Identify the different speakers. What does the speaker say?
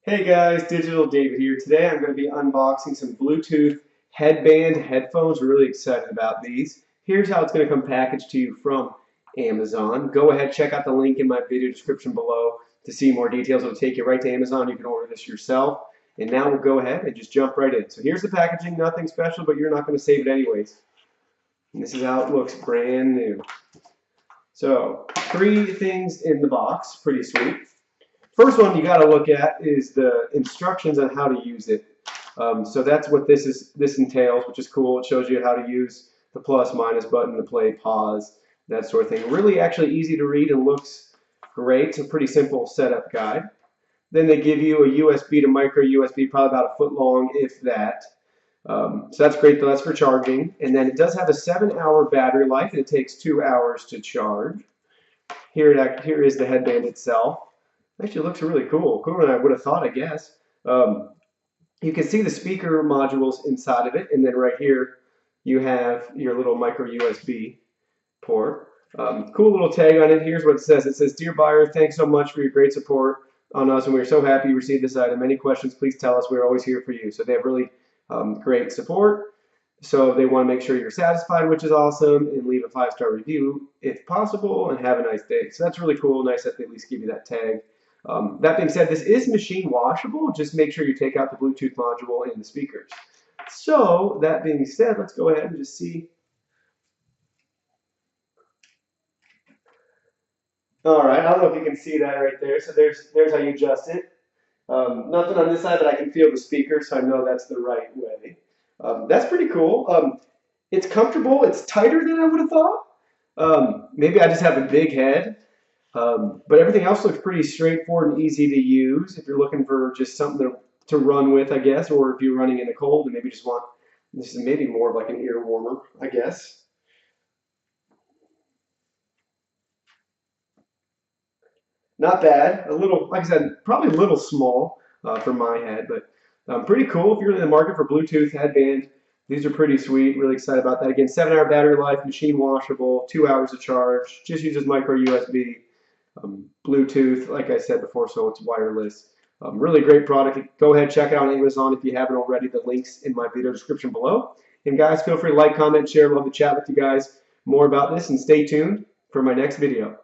Speaker 1: Hey guys, Digital David here. Today I'm going to be unboxing some Bluetooth headband headphones. We're really excited about these. Here's how it's going to come packaged to you from Amazon. Go ahead, check out the link in my video description below to see more details. It'll take you right to Amazon. You can order this yourself. And now we'll go ahead and just jump right in. So here's the packaging, nothing special, but you're not going to save it anyways. And this is how it looks, brand new. So 3 things in the box, pretty sweet. First one you got to look at is the instructions on how to use it. So that's what this entails, which is cool. It shows you how to use the plus minus button to play, pause, that sort of thing. Really actually easy to read and looks great. It's a pretty simple setup guide. Then they give you a USB to micro USB, probably about a foot long, if that. So that's great, though. That's for charging. And then it does have a 7-hour battery life, and it takes 2 hours to charge. Here is the headband itself. Actually looks really cool. Cooler than I would have thought, I guess. You can see the speaker modules inside of it, and then right here you have your little micro USB port. Cool little tag on it. Here's what it says. It says, "Dear buyer, thanks so much for your great support on us, and we're so happy you received this item. Any questions, please tell us. We're always here for you." So they have really great support. So they want to make sure you're satisfied, which is awesome, and leave a 5-star review if possible, and have a nice day. So that's really cool. Nice that they at least give you that tag. That being said, this is machine washable. Just make sure you take out the Bluetooth module and the speakers. So that being said, let's go ahead and just see. All right, I don't know if you can see that right there. So there's how you adjust it. Nothing on this side, but I can feel the speaker, so I know that's the right way. That's pretty cool. It's comfortable. It's tighter than I would have thought. Maybe I just have a big head. But everything else looks pretty straightforward and easy to use if you're looking for just something to run with, I guess, or if you're running in the cold and maybe just want, this is maybe more of like an ear warmer, I guess. Not bad. A little, like I said, probably a little small for my head, but pretty cool if you're in the market for Bluetooth headband. These are pretty sweet. Really excited about that. Again, 7-hour battery life, machine washable, 2 hours of charge, just uses micro USB. Bluetooth, like I said before, so it's wireless. Really great product. Go ahead, check it out on Amazon if you haven't already. The link's in my video description below. And guys, feel free to like, comment, share. Love to chat with you guys more about this, and stay tuned for my next video.